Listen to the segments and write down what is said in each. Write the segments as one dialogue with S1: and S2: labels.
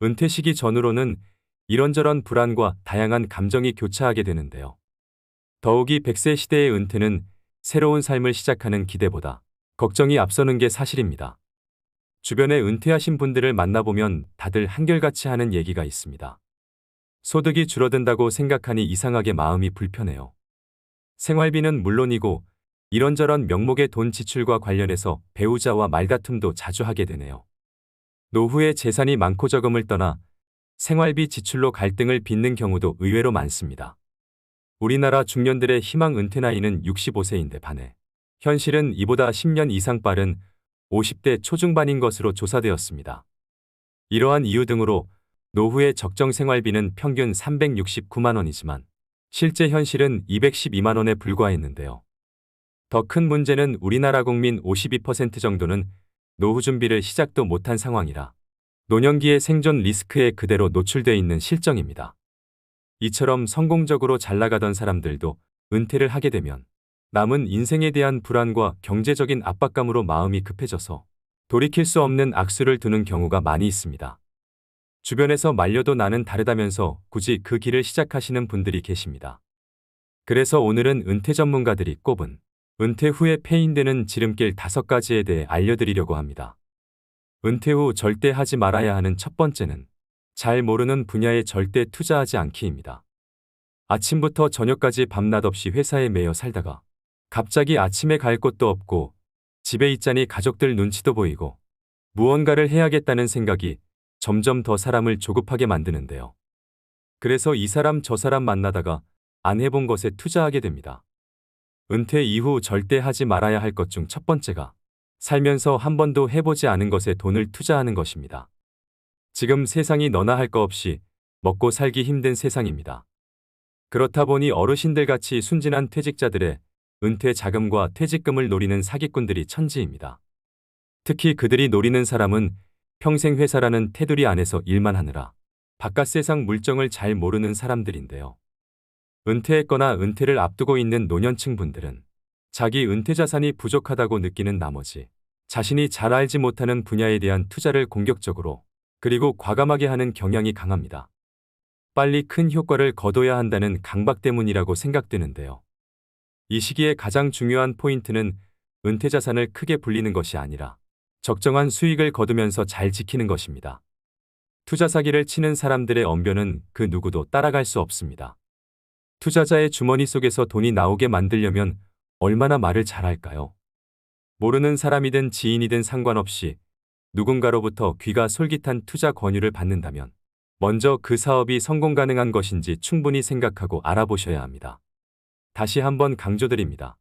S1: 은퇴 시기 전후로는 이런저런 불안과 다양한 감정이 교차하게 되는데요. 더욱이 100세 시대의 은퇴는 새로운 삶을 시작하는 기대보다 걱정이 앞서는 게 사실입니다. 주변에 은퇴하신 분들을 만나보면 다들 한결같이 하는 얘기가 있습니다. 소득이 줄어든다고 생각하니 이상하게 마음이 불편해요. 생활비는 물론이고 이런저런 명목의 돈 지출과 관련해서 배우자와 말다툼도 자주 하게 되네요. 노후에 재산이 많고 적음을 떠나 생활비 지출로 갈등을 빚는 경우도 의외로 많습니다. 우리나라 중년들의 희망 은퇴 나이는 65세인데 반해 현실은 이보다 10년 이상 빠른 50대 초중반인 것으로 조사되었습니다. 이러한 이유 등으로 노후의 적정 생활비는 평균 369만 원이지만 실제 현실은 212만 원에 불과했는데요. 더 큰 문제는 우리나라 국민 52% 정도는 노후 준비를 시작도 못한 상황이라 노년기의 생존 리스크에 그대로 노출돼 있는 실정입니다. 이처럼 성공적으로 잘 나가던 사람들도 은퇴를 하게 되면 남은 인생에 대한 불안과 경제적인 압박감으로 마음이 급해져서 돌이킬 수 없는 악수를 두는 경우가 많이 있습니다. 주변에서 말려도 나는 다르다면서 굳이 그 길을 시작하시는 분들이 계십니다. 그래서 오늘은 은퇴 전문가들이 꼽은 은퇴 후에 패인되는 지름길 5가지에 대해 알려드리려고 합니다. 은퇴 후 절대 하지 말아야 하는 첫 번째는 잘 모르는 분야에 절대 투자하지 않기입니다. 아침부터 저녁까지 밤낮 없이 회사에 매여 살다가 갑자기 아침에 갈 곳도 없고 집에 있자니 가족들 눈치도 보이고 무언가를 해야겠다는 생각이 점점 더 사람을 조급하게 만드는데요. 그래서 이 사람 저 사람 만나다가 안 해본 것에 투자하게 됩니다. 은퇴 이후 절대 하지 말아야 할 것 중 첫 번째가 살면서 한 번도 해보지 않은 것에 돈을 투자하는 것입니다. 지금 세상이 너나 할 거 없이 먹고 살기 힘든 세상입니다. 그렇다 보니 어르신들 같이 순진한 퇴직자들의 은퇴 자금과 퇴직금을 노리는 사기꾼들이 천지입니다. 특히 그들이 노리는 사람은 평생 회사라는 테두리 안에서 일만 하느라 바깥 세상 물정을 잘 모르는 사람들인데요. 은퇴했거나 은퇴를 앞두고 있는 노년층 분들은 자기 은퇴 자산이 부족하다고 느끼는 나머지 자신이 잘 알지 못하는 분야에 대한 투자를 공격적으로 그리고 과감하게 하는 경향이 강합니다. 빨리 큰 효과를 거둬야 한다는 강박 때문이라고 생각되는데요. 이 시기에 가장 중요한 포인트는 은퇴 자산을 크게 불리는 것이 아니라 적정한 수익을 거두면서 잘 지키는 것입니다. 투자 사기를 치는 사람들의 언변은 그 누구도 따라갈 수 없습니다. 투자자의 주머니 속에서 돈이 나오게 만들려면 얼마나 말을 잘할까요? 모르는 사람이든 지인이든 상관없이 누군가로부터 귀가 솔깃한 투자 권유를 받는다면 먼저 그 사업이 성공 가능한 것인지 충분히 생각하고 알아보셔야 합니다. 다시 한번 강조드립니다.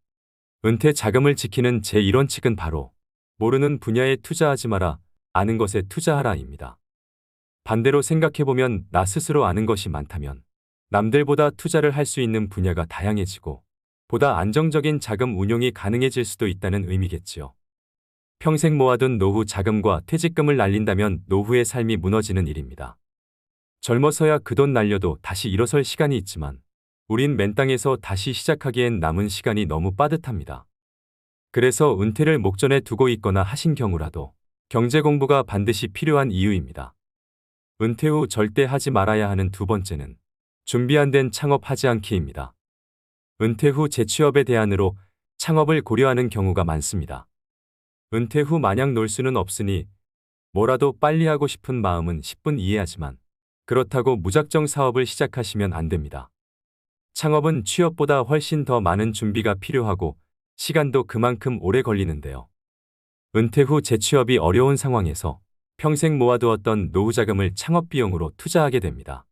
S1: 은퇴 자금을 지키는 제1원칙은 바로 모르는 분야에 투자하지 마라, 아는 것에 투자하라입니다. 반대로 생각해보면 나 스스로 아는 것이 많다면 남들보다 투자를 할 수 있는 분야가 다양해지고 보다 안정적인 자금 운용이 가능해질 수도 있다는 의미겠지요. 평생 모아둔 노후 자금과 퇴직금을 날린다면 노후의 삶이 무너지는 일입니다. 젊어서야 그 돈 날려도 다시 일어설 시간이 있지만 우린 맨 땅에서 다시 시작하기엔 남은 시간이 너무 빠듯합니다. 그래서 은퇴를 목전에 두고 있거나 하신 경우라도 경제 공부가 반드시 필요한 이유입니다. 은퇴 후 절대 하지 말아야 하는 두 번째는 준비 안 된 창업하지 않기입니다. 은퇴 후 재취업의 대안으로 창업을 고려하는 경우가 많습니다. 은퇴 후 마냥 놀 수는 없으니 뭐라도 빨리 하고 싶은 마음은 10분 이해하지만 그렇다고 무작정 사업을 시작하시면 안 됩니다. 창업은 취업보다 훨씬 더 많은 준비가 필요하고 시간도 그만큼 오래 걸리는데요. 은퇴 후 재취업이 어려운 상황에서 평생 모아두었던 노후 자금을 창업 비용으로 투자하게 됩니다.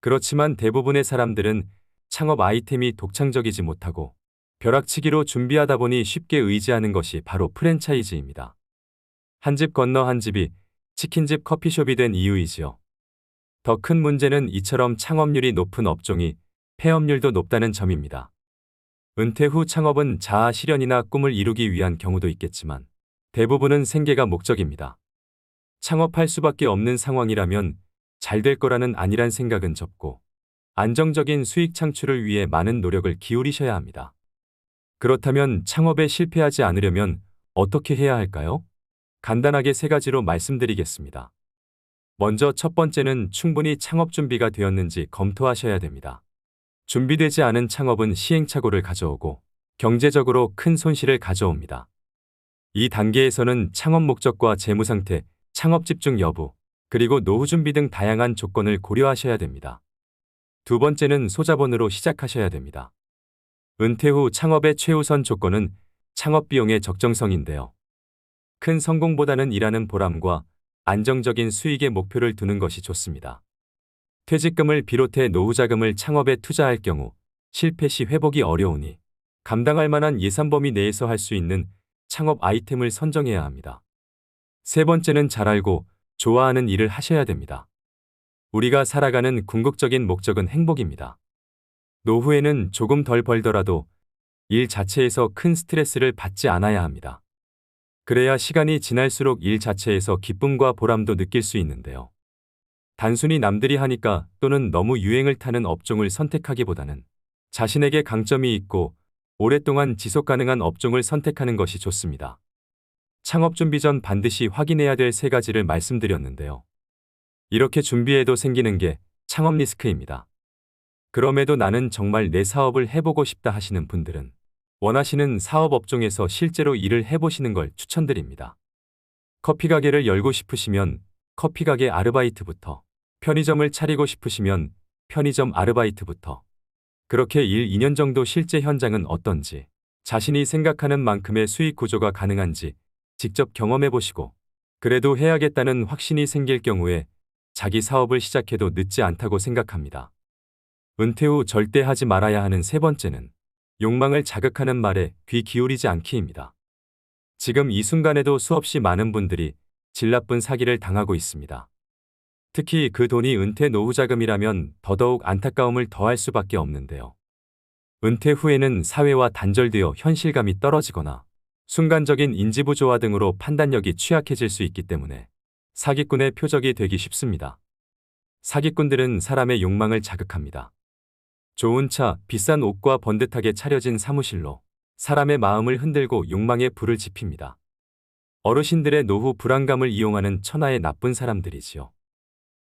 S1: 그렇지만 대부분의 사람들은 창업 아이템이 독창적이지 못하고 벼락치기로 준비하다 보니 쉽게 의지하는 것이 바로 프랜차이즈입니다. 한 집 건너 한 집이 치킨집 커피숍이 된 이유이지요. 더 큰 문제는 이처럼 창업률이 높은 업종이 폐업률도 높다는 점입니다. 은퇴 후 창업은 자아 실현이나 꿈을 이루기 위한 경우도 있겠지만 대부분은 생계가 목적입니다. 창업할 수밖에 없는 상황이라면 잘 될 거라는 안일한 생각은 접고 안정적인 수익 창출을 위해 많은 노력을 기울이셔야 합니다. 그렇다면 창업에 실패하지 않으려면 어떻게 해야 할까요? 간단하게 3가지로 말씀드리겠습니다. 먼저 첫 번째는 충분히 창업 준비가 되었는지 검토하셔야 됩니다. 준비되지 않은 창업은 시행착오를 가져오고 경제적으로 큰 손실을 가져옵니다. 이 단계에서는 창업 목적과 재무 상태, 창업 집중 여부, 그리고 노후 준비 등 다양한 조건을 고려하셔야 됩니다. 두 번째는 소자본으로 시작하셔야 됩니다. 은퇴 후 창업의 최우선 조건은 창업 비용의 적정성인데요. 큰 성공보다는 일하는 보람과 안정적인 수익의 목표를 두는 것이 좋습니다. 퇴직금을 비롯해 노후 자금을 창업에 투자할 경우 실패 시 회복이 어려우니 감당할 만한 예산 범위 내에서 할 수 있는 창업 아이템을 선정해야 합니다. 세 번째는 잘 알고 좋아하는 일을 하셔야 됩니다. 우리가 살아가는 궁극적인 목적은 행복입니다. 노후에는 조금 덜 벌더라도 일 자체에서 큰 스트레스를 받지 않아야 합니다. 그래야 시간이 지날수록 일 자체에서 기쁨과 보람도 느낄 수 있는데요. 단순히 남들이 하니까 또는 너무 유행을 타는 업종을 선택하기보다는 자신에게 강점이 있고 오랫동안 지속 가능한 업종을 선택하는 것이 좋습니다. 창업 준비 전 반드시 확인해야 될 세 가지를 말씀드렸는데요. 이렇게 준비해도 생기는 게 창업 리스크입니다. 그럼에도 나는 정말 내 사업을 해보고 싶다 하시는 분들은 원하시는 사업 업종에서 실제로 일을 해보시는 걸 추천드립니다. 커피 가게를 열고 싶으시면 커피 가게 아르바이트부터, 편의점을 차리고 싶으시면 편의점 아르바이트부터, 그렇게 1, 2년 정도 실제 현장은 어떤지, 자신이 생각하는 만큼의 수익 구조가 가능한지 직접 경험해 보시고, 그래도 해야겠다는 확신이 생길 경우에 자기 사업을 시작해도 늦지 않다고 생각합니다. 은퇴 후 절대 하지 말아야 하는 세 번째는 욕망을 자극하는 말에 귀 기울이지 않기입니다. 지금 이 순간에도 수없이 많은 분들이 질 나쁜 사기를 당하고 있습니다. 특히 그 돈이 은퇴 노후 자금이라면 더더욱 안타까움을 더할 수밖에 없는데요. 은퇴 후에는 사회와 단절되어 현실감이 떨어지거나 순간적인 인지부조화 등으로 판단력이 취약해질 수 있기 때문에 사기꾼의 표적이 되기 쉽습니다. 사기꾼들은 사람의 욕망을 자극합니다. 좋은 차, 비싼 옷과 번듯하게 차려진 사무실로 사람의 마음을 흔들고 욕망의 불을 지핍니다. 어르신들의 노후 불안감을 이용하는 천하의 나쁜 사람들이지요.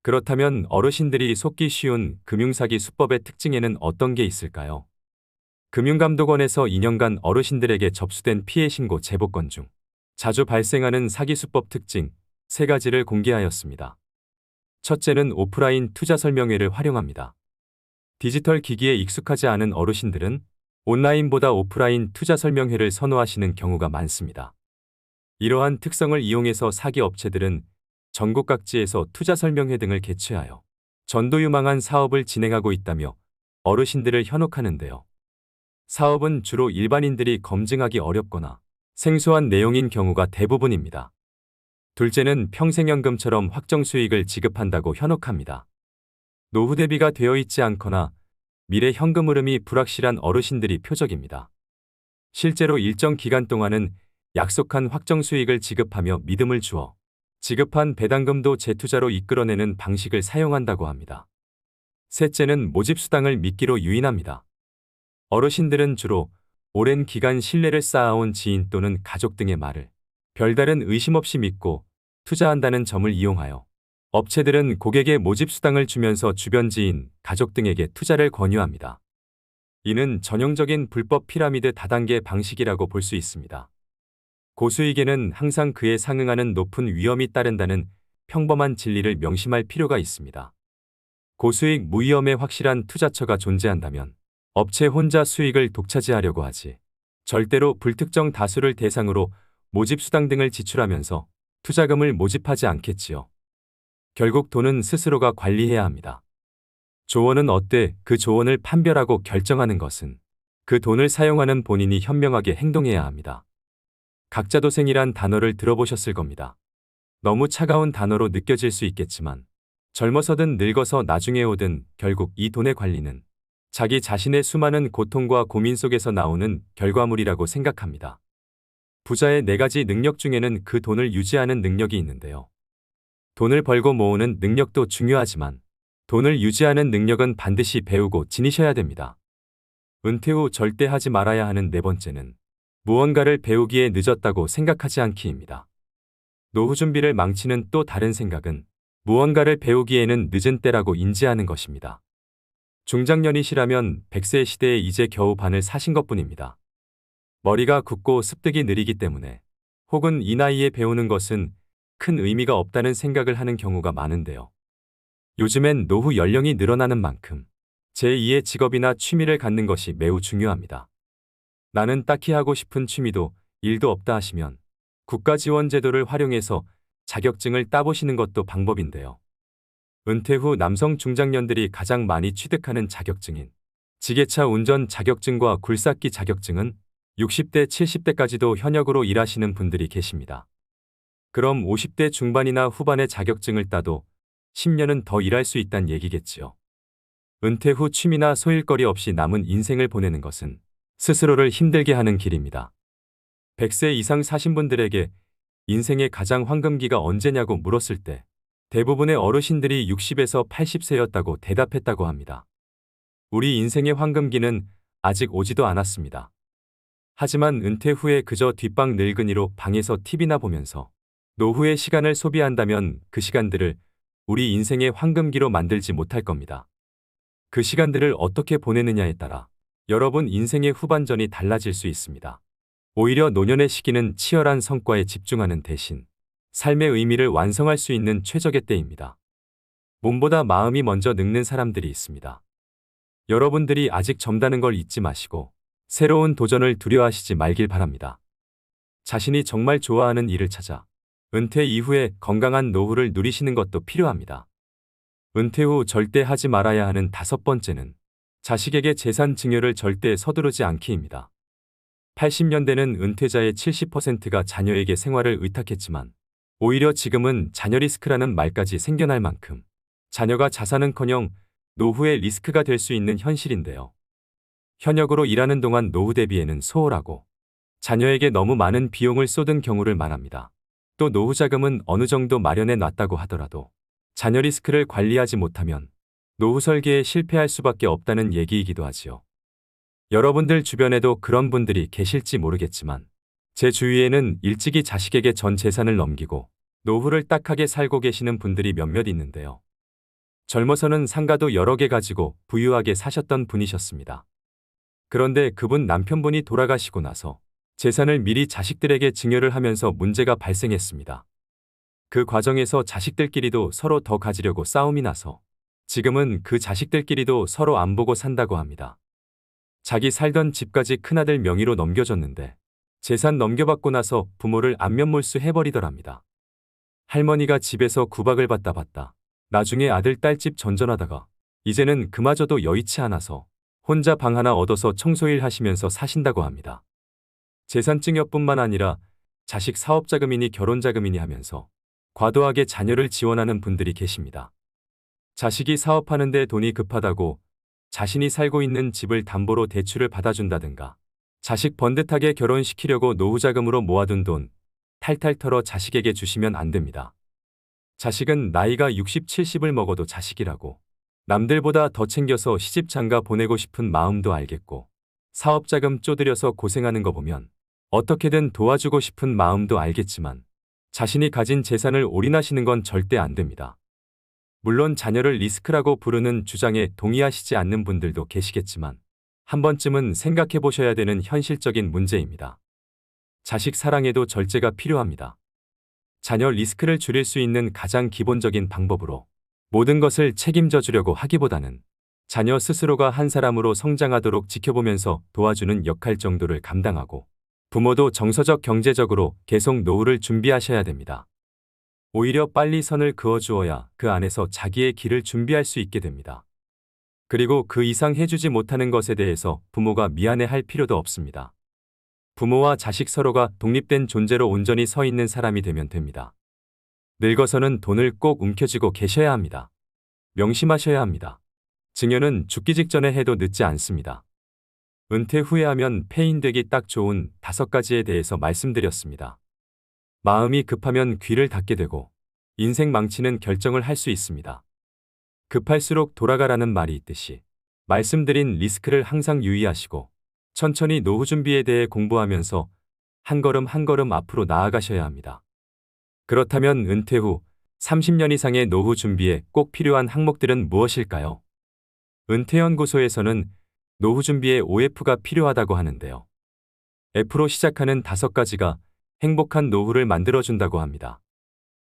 S1: 그렇다면 어르신들이 속기 쉬운 금융사기 수법의 특징에는 어떤 게 있을까요? 금융감독원에서 2년간 어르신들에게 접수된 피해 신고 제보 건 중 자주 발생하는 사기 수법 특징 3가지를 공개하였습니다. 첫째는 오프라인 투자 설명회를 활용합니다. 디지털 기기에 익숙하지 않은 어르신들은 온라인보다 오프라인 투자 설명회를 선호하시는 경우가 많습니다. 이러한 특성을 이용해서 사기 업체들은 전국 각지에서 투자 설명회 등을 개최하여 전도유망한 사업을 진행하고 있다며 어르신들을 현혹하는데요. 사업은 주로 일반인들이 검증하기 어렵거나 생소한 내용인 경우가 대부분입니다. 둘째는 평생연금처럼 확정 수익을 지급한다고 현혹합니다. 노후 대비가 되어 있지 않거나 미래 현금 흐름이 불확실한 어르신들이 표적입니다. 실제로 일정 기간 동안은 약속한 확정 수익을 지급하며 믿음을 주어 지급한 배당금도 재투자로 이끌어내는 방식을 사용한다고 합니다. 셋째는 모집수당을 미끼로 유인합니다. 어르신들은 주로 오랜 기간 신뢰를 쌓아온 지인 또는 가족 등의 말을 별다른 의심 없이 믿고 투자한다는 점을 이용하여 업체들은 고객에 모집수당을 주면서 주변 지인, 가족 등에게 투자를 권유합니다. 이는 전형적인 불법 피라미드 다단계 방식이라고 볼 수 있습니다. 고수익에는 항상 그에 상응하는 높은 위험이 따른다는 평범한 진리를 명심할 필요가 있습니다. 고수익 무위험의 확실한 투자처가 존재한다면 업체 혼자 수익을 독차지하려고 하지 절대로 불특정 다수를 대상으로 모집수당 등을 지출하면서 투자금을 모집하지 않겠지요. 결국 돈은 스스로가 관리해야 합니다. 조언은 어때? 그 조언을 판별하고 결정하는 것은 그 돈을 사용하는 본인이 현명하게 행동해야 합니다. 각자도생이란 단어를 들어보셨을 겁니다. 너무 차가운 단어로 느껴질 수 있겠지만 젊어서든 늙어서 나중에 오든 결국 이 돈의 관리는 자기 자신의 수많은 고통과 고민 속에서 나오는 결과물이라고 생각합니다. 부자의 4가지 능력 중에는 그 돈을 유지하는 능력이 있는데요. 돈을 벌고 모으는 능력도 중요하지만 돈을 유지하는 능력은 반드시 배우고 지니셔야 됩니다. 은퇴 후 절대 하지 말아야 하는 4번째는 무언가를 배우기에 늦었다고 생각하지 않기입니다. 노후 준비를 망치는 또 다른 생각은 무언가를 배우기에는 늦은 때라고 인지하는 것입니다. 중장년이시라면 100세 시대에 이제 겨우 반을 사신 것뿐입니다. 머리가 굳고 습득이 느리기 때문에 혹은 이 나이에 배우는 것은 큰 의미가 없다는 생각을 하는 경우가 많은데요. 요즘엔 노후 연령이 늘어나는 만큼 제2의 직업이나 취미를 갖는 것이 매우 중요합니다. 나는 딱히 하고 싶은 취미도 일도 없다 하시면 국가 지원 제도를 활용해서 자격증을 따보시는 것도 방법인데요. 은퇴 후 남성 중장년들이 가장 많이 취득하는 자격증인 지게차 운전 자격증과 굴삭기 자격증은 60대, 70대까지도 현역으로 일하시는 분들이 계십니다. 그럼 50대 중반이나 후반의 자격증을 따도 10년은 더 일할 수 있단 얘기겠지요. 은퇴 후 취미나 소일거리 없이 남은 인생을 보내는 것은 스스로를 힘들게 하는 길입니다. 100세 이상 사신 분들에게 인생의 가장 황금기가 언제냐고 물었을 때 대부분의 어르신들이 60에서 80세였다고 대답했다고 합니다. 우리 인생의 황금기는 아직 오지도 않았습니다. 하지만 은퇴 후에 그저 뒷방 늙은이로 방에서 TV나 보면서 노후의 시간을 소비한다면 그 시간들을 우리 인생의 황금기로 만들지 못할 겁니다. 그 시간들을 어떻게 보내느냐에 따라 여러분 인생의 후반전이 달라질 수 있습니다. 오히려 노년의 시기는 치열한 성과에 집중하는 대신 삶의 의미를 완성할 수 있는 최적의 때입니다. 몸보다 마음이 먼저 늙는 사람들이 있습니다. 여러분들이 아직 젊다는 걸 잊지 마시고 새로운 도전을 두려워하시지 말길 바랍니다. 자신이 정말 좋아하는 일을 찾아 은퇴 이후에 건강한 노후를 누리시는 것도 필요합니다. 은퇴 후 절대 하지 말아야 하는 5번째는 자식에게 재산 증여를 절대 서두르지 않기입니다. 80년대는 은퇴자의 70%가 자녀에게 생활을 의탁했지만 오히려 지금은 자녀 리스크라는 말까지 생겨날 만큼 자녀가 자산은커녕 노후의 리스크가 될 수 있는 현실인데요. 현역으로 일하는 동안 노후 대비에는 소홀하고 자녀에게 너무 많은 비용을 쏟은 경우를 말합니다. 또 노후 자금은 어느 정도 마련해 놨다고 하더라도 자녀 리스크를 관리하지 못하면 노후 설계에 실패할 수밖에 없다는 얘기이기도 하지요. 여러분들 주변에도 그런 분들이 계실지 모르겠지만 제 주위에는 일찍이 자식에게 전 재산을 넘기고 노후를 딱하게 살고 계시는 분들이 몇몇 있는데요. 젊어서는 상가도 여러 개 가지고 부유하게 사셨던 분이셨습니다. 그런데 그분 남편분이 돌아가시고 나서 재산을 미리 자식들에게 증여를 하면서 문제가 발생했습니다. 그 과정에서 자식들끼리도 서로 더 가지려고 싸움이 나서 지금은 그 자식들끼리도 서로 안 보고 산다고 합니다. 자기 살던 집까지 큰아들 명의로 넘겨줬는데 재산 넘겨받고 나서 부모를 안면몰수 해버리더랍니다. 할머니가 집에서 구박을 받다 받다 나중에 아들 딸집 전전하다가 이제는 그마저도 여의치 않아서 혼자 방 하나 얻어서 청소일 하시면서 사신다고 합니다. 재산증여뿐만 아니라 자식 사업자금이니 결혼자금이니 하면서 과도하게 자녀를 지원하는 분들이 계십니다. 자식이 사업하는데 돈이 급하다고 자신이 살고 있는 집을 담보로 대출을 받아준다든가 자식 번듯하게 결혼시키려고 노후자금으로 모아둔 돈 탈탈 털어 자식에게 주시면 안 됩니다. 자식은 나이가 60, 70을 먹어도 자식이라고 남들보다 더 챙겨서 시집 장가 보내고 싶은 마음도 알겠고 사업자금 쪼들여서 고생하는 거 보면 어떻게든 도와주고 싶은 마음도 알겠지만 자신이 가진 재산을 올인하시는 건 절대 안 됩니다. 물론 자녀를 리스크라고 부르는 주장에 동의하시지 않는 분들도 계시겠지만 한 번쯤은 생각해 보셔야 되는 현실적인 문제입니다. 자식 사랑에도 절제가 필요합니다. 자녀 리스크를 줄일 수 있는 가장 기본적인 방법으로 모든 것을 책임져 주려고 하기보다는 자녀 스스로가 한 사람으로 성장하도록 지켜보면서 도와주는 역할 정도를 감당하고 부모도 정서적 경제적으로 계속 노후를 준비하셔야 됩니다. 오히려 빨리 선을 그어주어야 그 안에서 자기의 길을 준비할 수 있게 됩니다. 그리고 그 이상 해주지 못하는 것에 대해서 부모가 미안해할 필요도 없습니다. 부모와 자식 서로가 독립된 존재로 온전히 서 있는 사람이 되면 됩니다. 늙어서는 돈을 꼭 움켜쥐고 계셔야 합니다. 명심하셔야 합니다. 증여는 죽기 직전에 해도 늦지 않습니다. 은퇴 후에 하면 폐인되기 딱 좋은 5가지에 대해서 말씀드렸습니다. 마음이 급하면 귀를 닫게 되고 인생 망치는 결정을 할 수 있습니다. 급할수록 돌아가라는 말이 있듯이 말씀드린 리스크를 항상 유의하시고 천천히 노후 준비에 대해 공부하면서 한 걸음 한 걸음 앞으로 나아가셔야 합니다. 그렇다면 은퇴 후 30년 이상의 노후 준비에 꼭 필요한 항목들은 무엇일까요? 은퇴연구소에서는 노후 준비에 OF가 필요하다고 하는데요. F로 시작하는 5가지가 행복한 노후를 만들어준다고 합니다.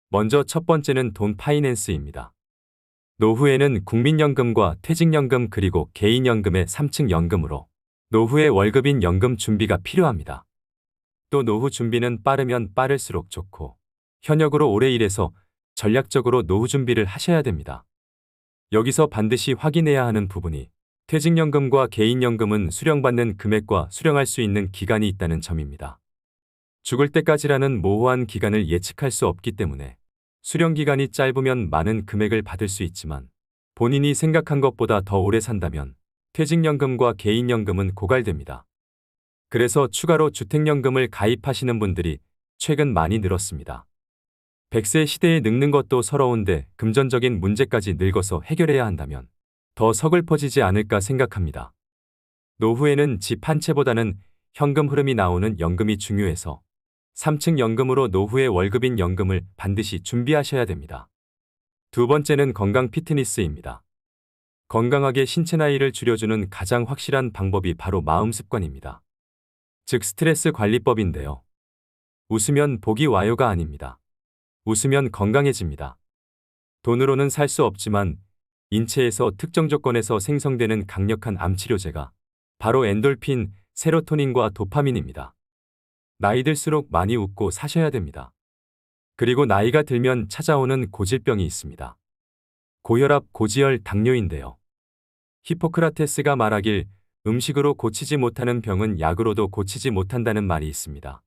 S1: 먼저 첫 번째는 돈 파이낸스입니다. 노후에는 국민연금과 퇴직연금 그리고 개인연금의 3층 연금으로 노후의 월급인 연금 준비가 필요합니다. 또 노후 준비는 빠르면 빠를수록 좋고 현역으로 오래 일해서 전략적으로 노후 준비를 하셔야 됩니다. 여기서 반드시 확인해야 하는 부분이 퇴직연금과 개인연금은 수령받는 금액과 수령할 수 있는 기간이 있다는 점입니다. 죽을 때까지라는 모호한 기간을 예측할 수 없기 때문에 수령 기간이 짧으면 많은 금액을 받을 수 있지만 본인이 생각한 것보다 더 오래 산다면 퇴직연금과 개인연금은 고갈됩니다. 그래서 추가로 주택연금을 가입하시는 분들이 최근 많이 늘었습니다. 100세 시대에 늙는 것도 서러운데 금전적인 문제까지 늙어서 해결해야 한다면 더 서글퍼지지 않을까 생각합니다. 노후에는 집 한 채보다는 현금 흐름이 나오는 연금이 중요해서 3층 연금으로 노후의 월급인 연금을 반드시 준비하셔야 됩니다. 두 번째는 건강 피트니스입니다. 건강하게 신체 나이를 줄여주는 가장 확실한 방법이 바로 마음 습관입니다. 즉 스트레스 관리법인데요. 웃으면 복이 와요가 아닙니다. 웃으면 건강해집니다. 돈으로는 살 수 없지만 인체에서 특정 조건에서 생성되는 강력한 암치료제가 바로 엔돌핀, 세로토닌과 도파민입니다. 나이 들수록 많이 웃고 사셔야 됩니다. 그리고 나이가 들면 찾아오는 고질병이 있습니다. 고혈압, 고지혈, 당뇨인데요. 히포크라테스가 말하길 음식으로 고치지 못하는 병은 약으로도 고치지 못한다는 말이 있습니다.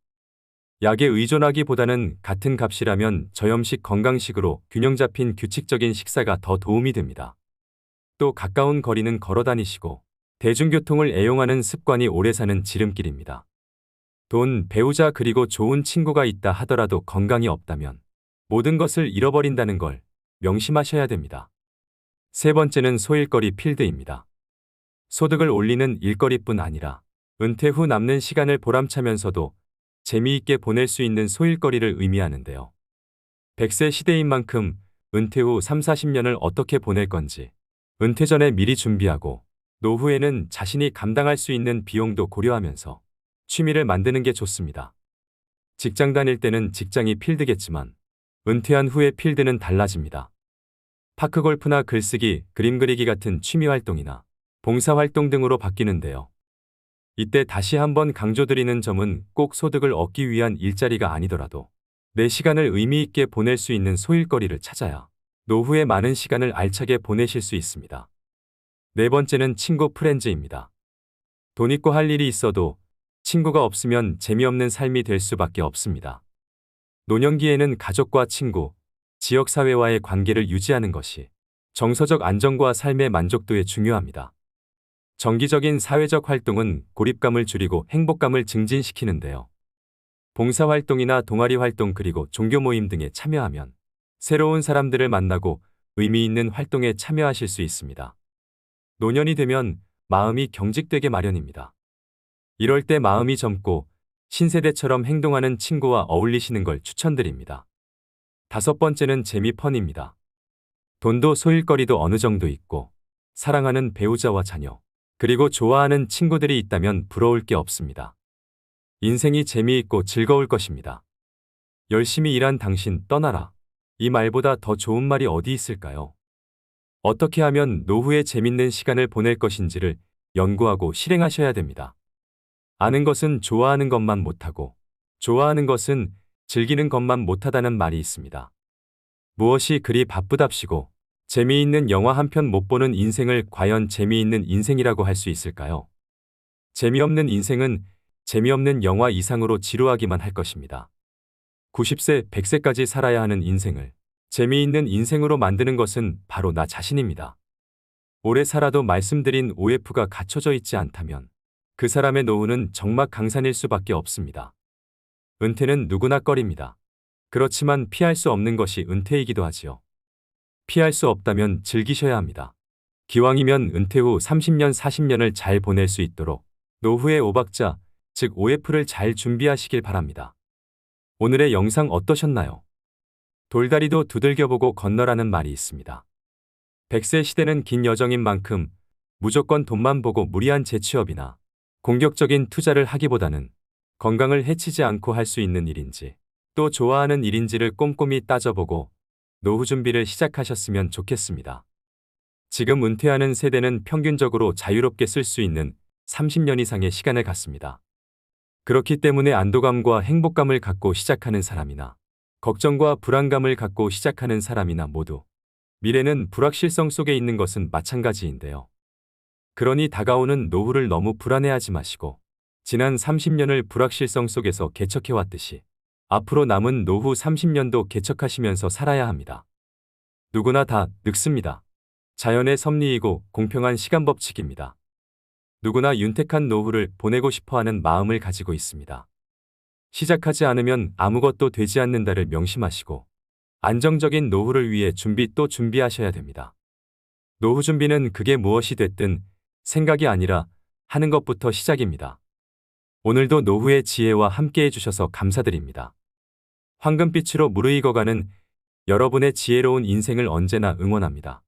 S1: 약에 의존하기보다는 같은 값이라면 저염식 건강식으로 균형 잡힌 규칙적인 식사가 더 도움이 됩니다. 또 가까운 거리는 걸어 다니시고 대중교통을 애용하는 습관이 오래 사는 지름길입니다. 돈, 배우자 그리고 좋은 친구가 있다 하더라도 건강이 없다면 모든 것을 잃어버린다는 걸 명심하셔야 됩니다. 세 번째는 소일거리 필드입니다. 소득을 올리는 일거리뿐 아니라 은퇴 후 남는 시간을 보람차면서도 재미있게 보낼 수 있는 소일거리를 의미하는데요. 100세 시대인 만큼 은퇴 후 3, 40년을 어떻게 보낼 건지 은퇴 전에 미리 준비하고 노후에는 자신이 감당할 수 있는 비용도 고려하면서 취미를 만드는 게 좋습니다. 직장 다닐 때는 직장이 필드겠지만 은퇴한 후의 필드는 달라집니다. 파크골프나 글쓰기, 그림 그리기 같은 취미 활동이나 봉사활동 등으로 바뀌는데요. 이때 다시 한번 강조드리는 점은 꼭 소득을 얻기 위한 일자리가 아니더라도 내 시간을 의미 있게 보낼 수 있는 소일거리를 찾아야 노후에 많은 시간을 알차게 보내실 수 있습니다. 네 번째는 친구 프렌즈입니다. 돈 있고 할 일이 있어도 친구가 없으면 재미없는 삶이 될 수밖에 없습니다. 노년기에는 가족과 친구, 지역사회와의 관계를 유지하는 것이 정서적 안정과 삶의 만족도에 중요합니다. 정기적인 사회적 활동은 고립감을 줄이고 행복감을 증진시키는데요. 봉사활동이나 동아리 활동 그리고 종교 모임 등에 참여하면 새로운 사람들을 만나고 의미 있는 활동에 참여하실 수 있습니다. 노년이 되면 마음이 경직되게 마련입니다. 이럴 때 마음이 젊고 신세대처럼 행동하는 친구와 어울리시는 걸 추천드립니다. 다섯 번째는 재미펀입니다. 돈도 소일거리도 어느 정도 있고 사랑하는 배우자와 자녀, 그리고 좋아하는 친구들이 있다면 부러울 게 없습니다. 인생이 재미있고 즐거울 것입니다. 열심히 일한 당신 떠나라. 이 말보다 더 좋은 말이 어디 있을까요? 어떻게 하면 노후에 재밌는 시간을 보낼 것인지를 연구하고 실행하셔야 됩니다. 아는 것은 좋아하는 것만 못하고 좋아하는 것은 즐기는 것만 못하다는 말이 있습니다. 무엇이 그리 바쁘답시고 재미있는 영화 한 편 못 보는 인생을 과연 재미있는 인생이라고 할 수 있을까요? 재미없는 인생은 재미없는 영화 이상으로 지루하기만 할 것입니다. 90세, 100세까지 살아야 하는 인생을 재미있는 인생으로 만드는 것은 바로 나 자신입니다. 오래 살아도 말씀드린 OF가 갖춰져 있지 않다면 그 사람의 노후는 적막강산일 수밖에 없습니다. 은퇴는 누구나 꺼립니다. 그렇지만 피할 수 없는 것이 은퇴이기도 하지요. 피할 수 없다면 즐기셔야 합니다. 기왕이면 은퇴 후 30년, 40년을 잘 보낼 수 있도록 노후의 5박자, 즉 OF를 잘 준비하시길 바랍니다. 오늘의 영상 어떠셨나요? 돌다리도 두들겨보고 건너라는 말이 있습니다. 100세 시대는 긴 여정인 만큼 무조건 돈만 보고 무리한 재취업이나 공격적인 투자를 하기보다는 건강을 해치지 않고 할 수 있는 일인지 또 좋아하는 일인지를 꼼꼼히 따져보고 노후 준비를 시작하셨으면 좋겠습니다. 지금 은퇴하는 세대는 평균적으로 자유롭게 쓸 수 있는 30년 이상의 시간을 갖습니다. 그렇기 때문에 안도감과 행복감을 갖고 시작하는 사람이나 걱정과 불안감을 갖고 시작하는 사람이나 모두 미래는 불확실성 속에 있는 것은 마찬가지인데요. 그러니 다가오는 노후를 너무 불안해하지 마시고 지난 30년을 불확실성 속에서 개척해왔듯이 앞으로 남은 노후 30년도 개척하시면서 살아야 합니다. 누구나 다 늙습니다. 자연의 섭리이고 공평한 시간 법칙입니다. 누구나 윤택한 노후를 보내고 싶어하는 마음을 가지고 있습니다. 시작하지 않으면 아무것도 되지 않는다를 명심하시고 안정적인 노후를 위해 준비하셔야 됩니다. 노후 준비는 그게 무엇이 됐든 생각이 아니라 하는 것부터 시작입니다. 오늘도 노후의 지혜와 함께해 주셔서 감사드립니다. 황금빛으로 무르익어가는 여러분의 지혜로운 인생을 언제나 응원합니다.